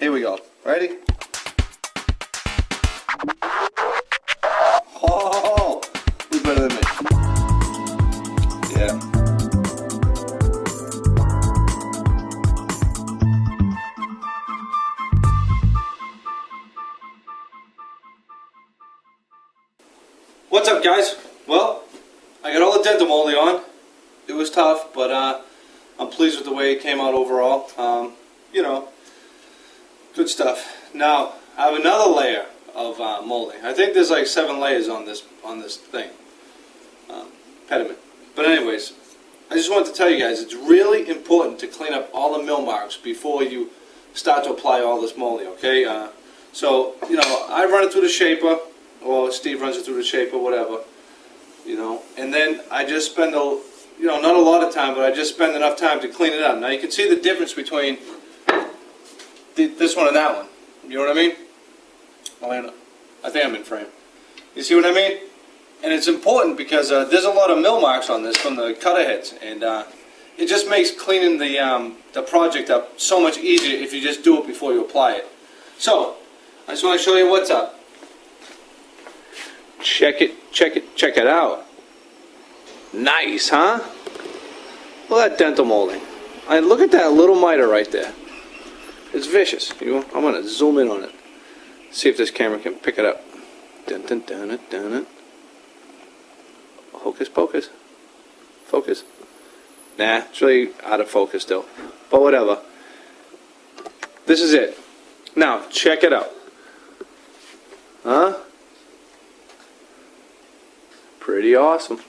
Here we go. Ready? Oh, who's better than me? Yeah. What's up, guys? Well, I got all the dental molding on. It was tough, but I'm pleased with the way it came out overall. You know, good stuff. Now, I have another layer of molding. I think there's like 7 layers on this thing, pediment. But anyways, I just wanted to tell you guys, it's really important to clean up all the mill marks before you start to apply all this molding, okay? So, you know, I run it through the shaper, or Steve runs it through the shaper, whatever, you know, and then I just spend not a lot of time, but I just spend enough time to clean it up. Now you can see the difference between this one and that one. You know what I mean? I think I'm in frame. You see what I mean? And it's important because there's a lot of mill marks on this from the cutter heads, and it just makes cleaning the project up so much easier if you just do it before you apply it. So, I just want to show you what's up. Check it out. Nice, huh? Look at that dental molding. Look at that little miter right there. It's vicious. I'm going to zoom in on it. See if this camera can pick it up. Dun dun dun it, dun it. Hocus pocus. Focus. Nah, it's really out of focus still. But whatever. This is it. Now, check it out. Huh? Pretty awesome.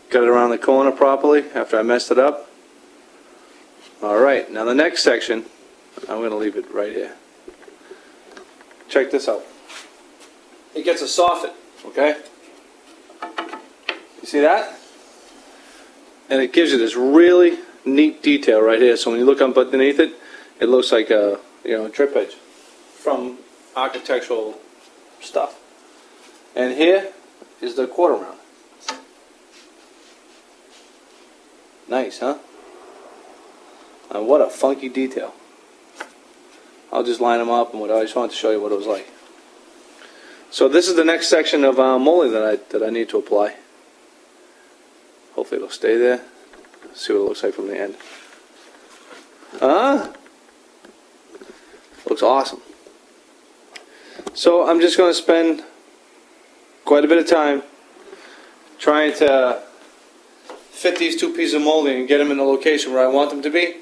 Got it around the corner properly after I messed it up. Alright, now the next section, I'm going to leave it right here. Check this out. It gets a soffit, okay? You see that? And it gives you this really neat detail right here. So when you look up underneath it, it looks like a drip edge from architectural stuff. And here is the quarter round. Nice, huh? And what a funky detail. I'll just line them up and whatever. I just wanted to show you what it was like. So this is the next section of molding that I need to apply. Hopefully it'll stay there. See what it looks like from the end. Looks awesome. So I'm just going to spend quite a bit of time trying to fit these 2 pieces of molding and get them in the location where I want them to be.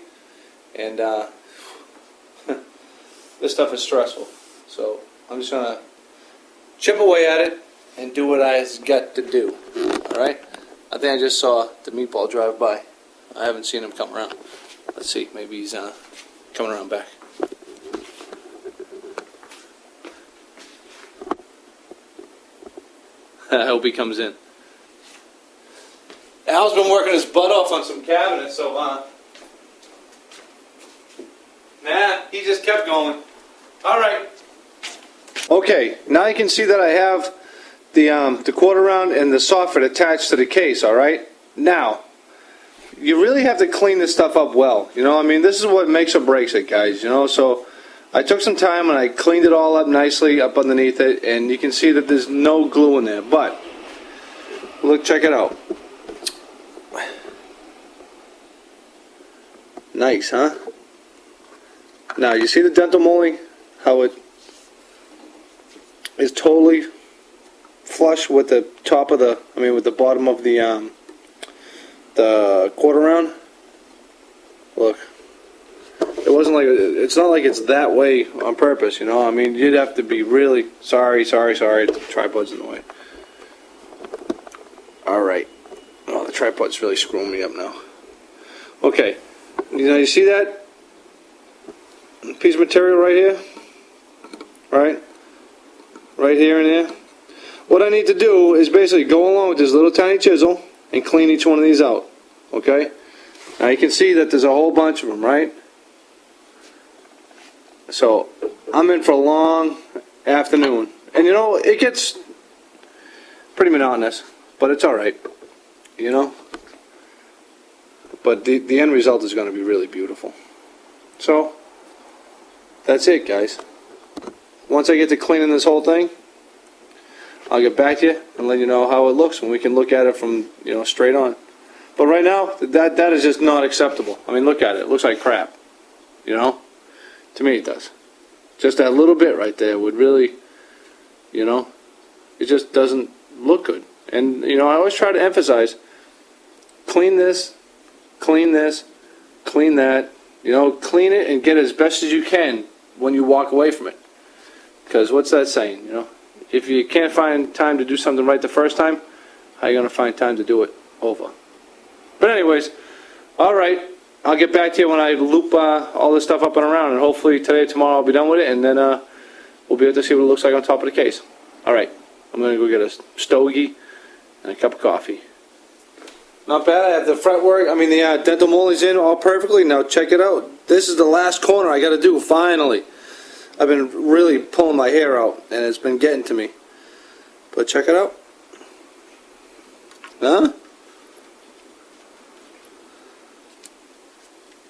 And this stuff is stressful. So I'm just going to chip away at it and do what I got to do. Alright? I think I just saw the meatball drive by. I haven't seen him come around. Let's see, maybe he's coming around back. I hope he comes in. Al's been working his butt off on some cabinets, so nah, he just kept going. Alright. Okay, now you can see that I have the quarter round and the soffit attached to the case, alright? Now, you really have to clean this stuff up well. You know, I mean, this is what makes or breaks it, guys, you know, so I took some time and I cleaned it all up nicely up underneath it, and you can see that there's no glue in there, but look, check it out. Nice, huh? Now, you see the dental molding? How it is totally flush with the top of with the bottom of the quarter round. Look. It wasn't like, it's not like it's that way on purpose, you know. I mean, you'd have to be really sorry. The tripod's in the way. Alright. Oh, the tripod's really screwing me up now. Okay. You see that piece of material right here? Right here and there? What I need to do is basically go along with this little tiny chisel and clean each one of these out. Okay? Now you can see that there's a whole bunch of them, right? So I'm in for a long afternoon. And you know, it gets pretty monotonous, but it's alright. You know? But the end result is going to be really beautiful. So that's it, guys. Once I get to cleaning this whole thing, I'll get back to you and let you know how it looks, and we can look at it from, you know, straight on. But right now, that is just not acceptable. I mean, look at it. It looks like crap. You know? To me, it does. Just that little bit right there would really, you know, it just doesn't look good. And, you know, I always try to emphasize, clean this, clean that. You know, clean it and get it as best as you can when you walk away from it. Because what's that saying, you know? If you can't find time to do something right the first time, how are you going to find time to do it over? But anyways, all right. I'll get back to you when I loop all this stuff up and around, and hopefully today or tomorrow I'll be done with it, and then we'll be able to see what it looks like on top of the case. All right. I'm going to go get a stogie and a cup of coffee. Not bad. I have the fretwork, the dental molding's in all perfectly. Now check it out. This is the last corner I got to do, finally. I've been really pulling my hair out, and it's been getting to me. But check it out. Huh?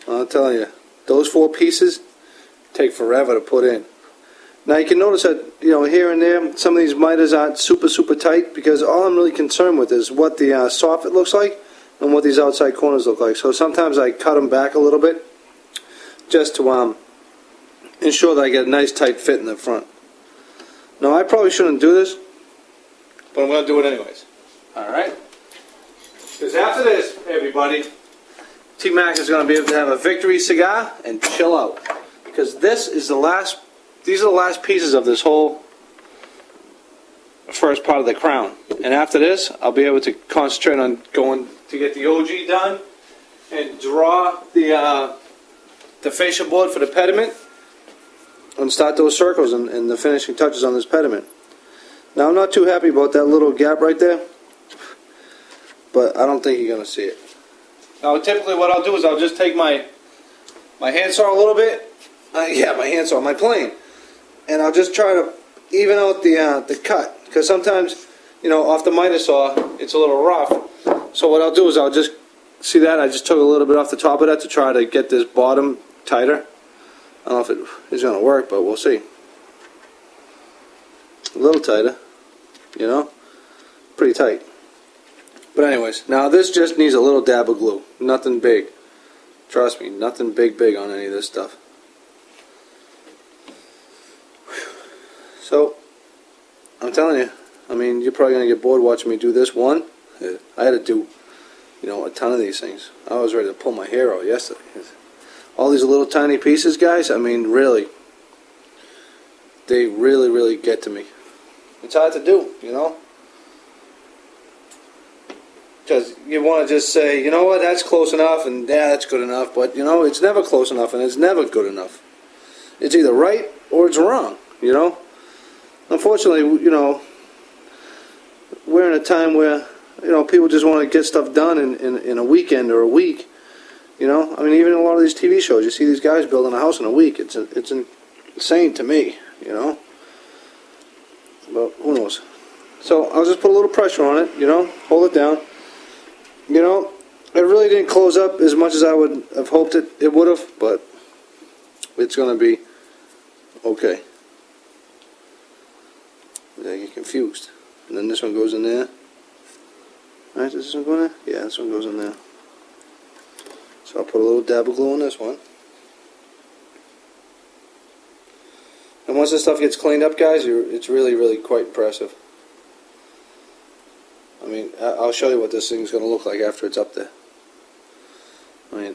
I'm telling you, those 4 pieces take forever to put in. Now you can notice that, you know, here and there, some of these miters aren't super tight, because all I'm really concerned with is what the soffit looks like and what these outside corners look like. So sometimes I cut them back a little bit just to ensure that I get a nice tight fit in the front. Now I probably shouldn't do this, but I'm going to do it anyways. Alright? Because after this, everybody, T-Mac is going to be able to have a victory cigar and chill out. Because this is the last, these are the last pieces of this whole first part of the crown. And after this, I'll be able to concentrate on going to get the OG done and draw the fascia board for the pediment and start those circles and the finishing touches on this pediment. Now I'm not too happy about that little gap right there, but I don't think you're going to see it. Now typically what I'll do is I'll just take my handsaw a little bit, my handsaw, my plane, and I'll just try to even out the cut, because sometimes, you know, off the miter saw it's a little rough. So what I'll do is I'll just, see that, I just took a little bit off the top of that to try to get this bottom tighter. I don't know if it is going to work, but we'll see. A little tighter, you know, pretty tight. But anyways, now this just needs a little dab of glue, nothing big. Trust me, nothing big on any of this stuff. So, I'm telling you, I mean, you're probably going to get bored watching me do this one. I had to do, you know, a ton of these things. I was ready to pull my hair out yesterday. All these little tiny pieces, guys, I mean, really, they really get to me. It's hard to do, you know? Because you want to just say, you know what, that's close enough, and yeah, that's good enough, but, you know, it's never close enough, and it's never good enough. It's either right or it's wrong, you know? Unfortunately, you know, we're in a time where, you know, people just want to get stuff done in a weekend or a week. You know, I mean, even in a lot of these TV shows, you see these guys building a house in a week. It's insane to me, you know. But who knows? So I'll just put a little pressure on it, you know, hold it down. You know, it really didn't close up as much as I would have hoped it would have, but it's going to be okay. I get confused. And then this one goes in there. Alright, does this one go in there? Yeah, this one goes in there. So I'll put a little dab of glue on this one. And once this stuff gets cleaned up, guys, it's really quite impressive. I mean, I'll show you what this thing's going to look like after it's up there. I mean,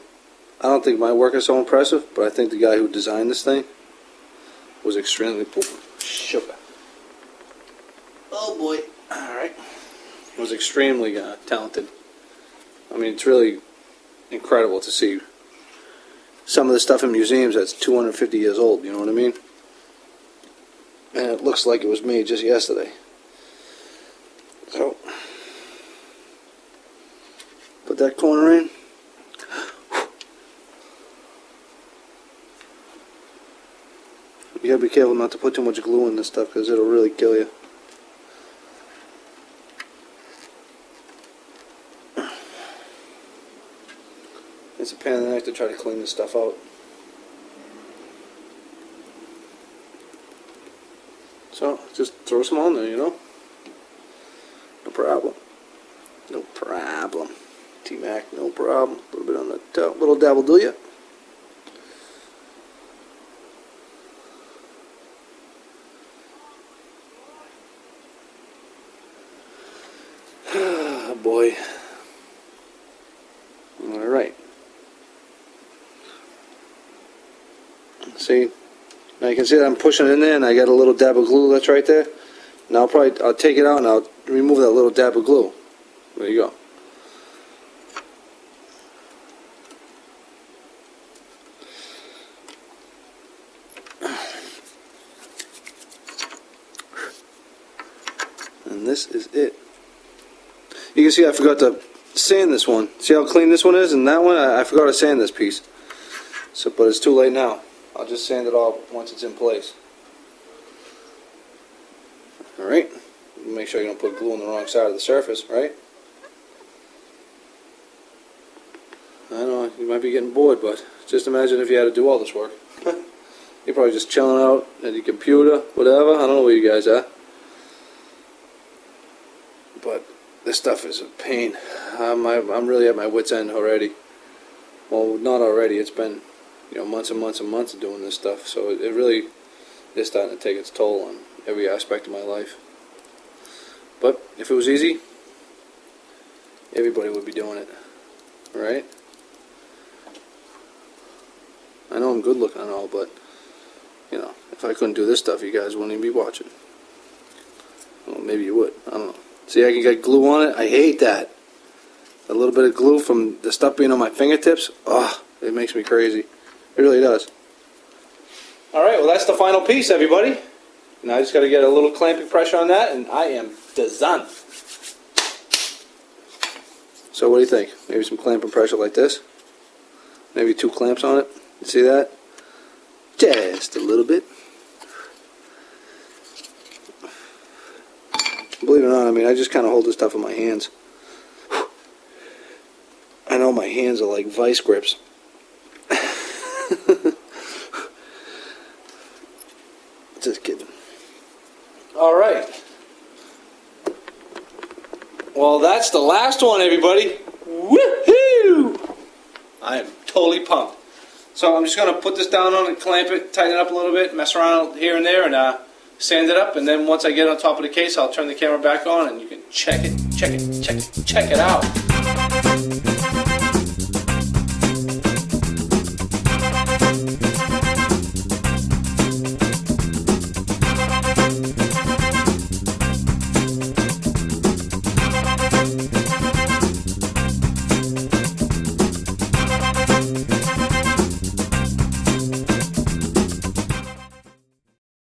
I don't think my work is so impressive, but I think the guy who designed this thing was extremely... Sugar. Oh boy. Alright. Was extremely talented. I mean, it's really incredible to see some of the stuff in museums that's 250 years old, you know what I mean? And it looks like it was made just yesterday. So, put that corner in. You gotta be careful not to put too much glue in this stuff, because it'll really kill you. It's a pain in the neck to try to clean this stuff out. So just throw some on there, you know. No problem. No problem. T-Mac, no problem. A little bit on the top. Little dab will do ya. Oh boy. Alright. See? Now you can see that I'm pushing it in there and I got a little dab of glue that's right there. Now I'll take it out and I'll remove that little dab of glue. There you go. And this is it. You can see I forgot to sand this one. See how clean this one is? And that one, I forgot to sand this piece. So, but it's too late now. I'll just sand it all once it's in place. Alright. Make sure you don't put glue on the wrong side of the surface, right? I know, you might be getting bored, but just imagine if you had to do all this work. You're probably just chilling out at your computer, whatever. I don't know where you guys are. But this stuff is a pain. I'm really at my wit's end already. Well, not already. It's been, you know, months and months and months of doing this stuff. So it really is starting to take its toll on every aspect of my life. But if it was easy, everybody would be doing it, right? I know I'm good looking and all, but you know, if I couldn't do this stuff, you guys wouldn't even be watching. Well, maybe you would. I don't know. See, I can get glue on it. I hate that. A little bit of glue from the stuff being on my fingertips. Oh, it makes me crazy. It really does. All right, well, that's the final piece, everybody. Now I just got to get a little clamping pressure on that, and I am done. So what do you think? Maybe some clamping pressure like this? Maybe 2 clamps on it? You see that? Just a little bit. Believe it or not, I mean, I just kind of hold this stuff in my hands. I know my hands are like vice grips. Just kidding. Alright. Well, that's the last one, everybody. Woohoo! I am totally pumped. So I'm just going to put this down on and clamp it, tighten it up a little bit, mess around here and there, and sand it up. And then once I get on top of the case, I'll turn the camera back on and you can check it out.